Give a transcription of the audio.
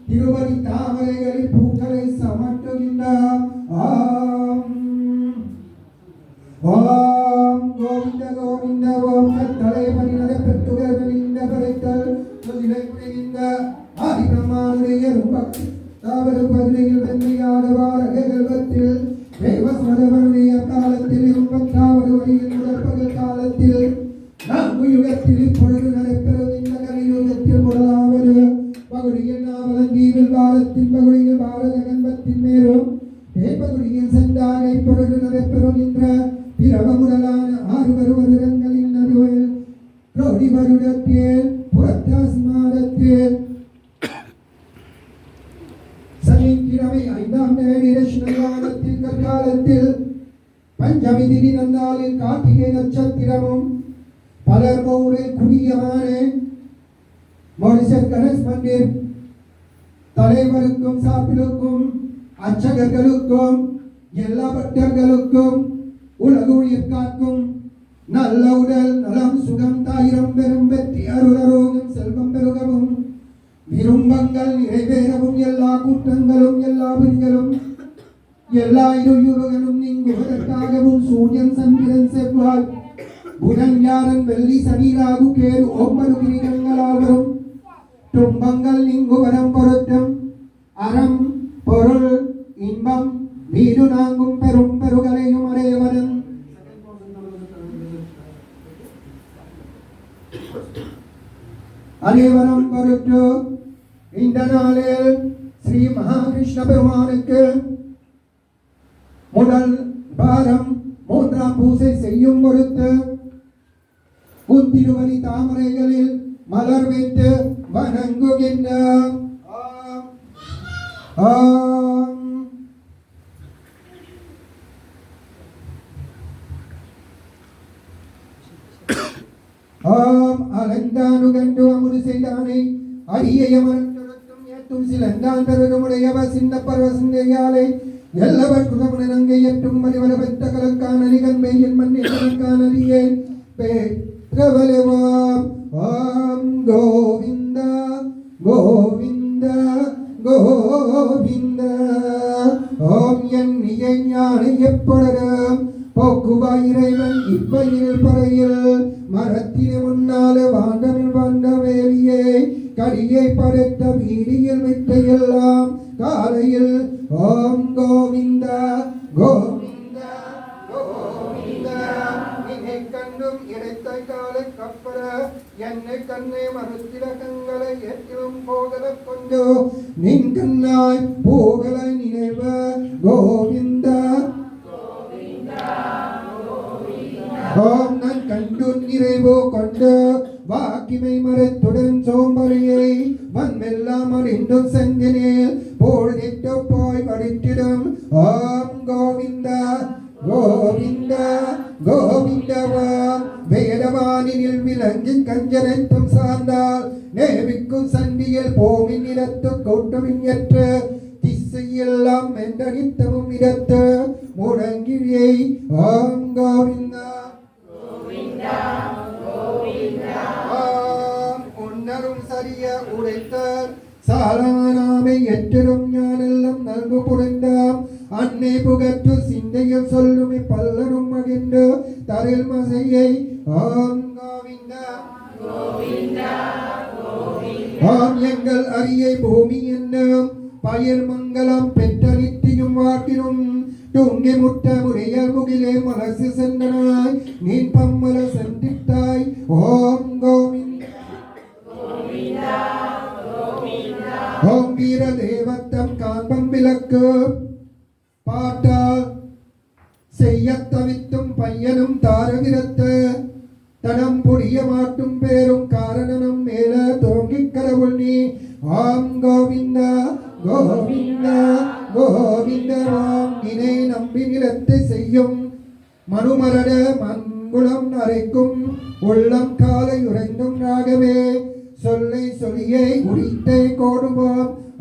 திருவடி தாமரைகளில் பூக்களை சமட்டுகின்றார். ஓம் கோவிந்த கோவிந்த ஓம் கட்டளை பணிநடை பெற்றுகள் இந்த படைத்தல் தொழிலை புரிகின்ற ஆதி பிரம்மானுடைய தாவர பகுதியில் வெண்மையாக வாரக கல்வத்தில் தேவஸ்வரவனுடைய காலத்தில் 80வது வழியில் முதற்பகல் காலத்தில் நான்கு யுகத்தில் இப்பொழுது நடைபெறும் இந்த கலியுகத்தில் முதலாவது பகுதியில் நாவலந்தீவில் பாரத்தின் பகுதியில் பாரத கண்பத்தின் மேலும் தேப்பகுடியில் சென்றாக இப்பொழுது நடைபெறுகின்ற பிறவ முதலான 6 வருடங்களின் நடுவில் ரோடி வருடத்தில் புரட்டாசி மாதத்தில் சனிக்கிழமை 5ஆம் தேதி ரஷ்ணகாலத்தில் கற்காலத்தில் பஞ்சமி திதி நன்னாளில் கார்த்திகை நட்சத்திரமும் பலர்மூரில் குடியமான மொரிசர் கணேஷ் மந்திர் தலைவருக்கும் சாப்பிலுக்கும் அர்ச்சகர்களுக்கும் எல்லா பக்தர்களுக்கும் உலகு உயிர் காக்கும் நல்ல உடல் நலம் சுகம் தாயிரம் பெரும் வெற்றி அருளரோகம் செல்வம் பெருகவும் விரும்பங்கள் நிறைவேறவும் எல்லா கூட்டங்களும் எல்லா விதிகளும் எல்லா இருயுறுகளும் நீங்குவதற்காகவும் சூரியன் சந்திரன் செவ்வாய் புதன் வியாழன் வெள்ளி சனி ராகு கேது 9 கிரகங்களால் வரும் துன்பங்கள் நீங்குவரம் பொருத்தம் அறம் பொருள் இன்பம் வீடு நாங்கும் பெரும் பெருகளையும் அடைவதன் அனைவரும் பொருட்டு இந்த நாளில் ஸ்ரீ மகாகிருஷ்ண பெருமானுக்கு முதல் வாரம் 3ஆம் பூசை செய்யும் பொருட்டு திருவடி தாமரைகளில் மலர் வைத்து வணங்குகின்றார். ஆம் அலந்தானுகண்டு அமுது செய்தானை அரியமரத்தும் ஏற்றும் சிலந்தான் பெருமுடையவ சின்ன பர்வசிந்தையாலை எல்லவர் குதமுனங்கை ஏற்றும் மறிவர பெற்ற கலக்கான நிகழ்மையின் மண்ணிற்கான அரியே பிரபலவாம். ஓம் கோவிந்த கோவிந்த கோவிந்த ஓம் என் ஞான எப்பொழுதும் போக்குவாய் இறைவன் இப்பயில் பறையில் மரத்திலே முன்னாலே வாண்டமில் வாண்ட வேலியே கரியை படைத்த வீடியில் விட்ட எல்லாம் காலையில் ஓம் கோவிந்த கோவிந்த கோவிந்த நினை கண்டும் இடைத்த காலை கப்பற என்னை கண்ணை மறுத்திட கண்களை ஏற்றும் போகல கொண்டு நின் கண்ணாய் போகலை நினைவ கோவிந்த ஓம் நான் கண்டு நிறைவோ கொண்டு வாக்கிமை மரத்துடன் சோம்பரியை வன்மெல்லாம் அறிந்தும் செந்தினில் போழ்திட்டு போய் வடித்திடும். ஓம் கோவிந்த கோவிந்த கோவிந்தவாம் வேதவானில் விளங்கி கஞ்சனைத்தும் சார்ந்தால் நேவிக்கும் சண்டியில் போமின் இடத்து கூட்டமின் ஏற்று திசையெல்லாம் மென்றகித்தமும் இடத்து முடங்கியை. ஓம் கோவிந்தா உன்னரும் சரிய உடைத்தார் சாலமானாமை எட்டரும் ஞானெல்லாம் நல்கு புரிந்தாம் அன்னை புகற்று சிந்தையில் சொல்லுமி பல்லரும் மகிழ்ந்து தரில் மசையை. ஓம் கோவிந்தா ஓம் எங்கள் அரியை பூமி என்னும் பயிர் மங்கலம் பெற்ற நித்தியும் வாக்கினும் துங்கி முட்ட முறையல் முகிலே மலசு சென்றனாய் நீன் பம்மல சந்தித்தாய். ஓம் கோவிந்த ஓம் வீர தேவத்தம் காண்பம் விளக்கு பாட்டால் செய்ய தவித்தும் பையனும் தாரவிரத்து தனம் புரிய மாட்டும் பேரும் காரணனும் மேல தோங்கிக் கடவுள் நீ. ஆம் கோவிந்த கோவிந்த கோவிந்த ராம் இணை நம்பி நிலத்தை செய்யும் மனுமரட அங்குளம் அரைக்கும் உள்ளம் காலை உறைந்தும் ராகவே சொல்லை சொல்லியை உரித்தை கோடுவோம்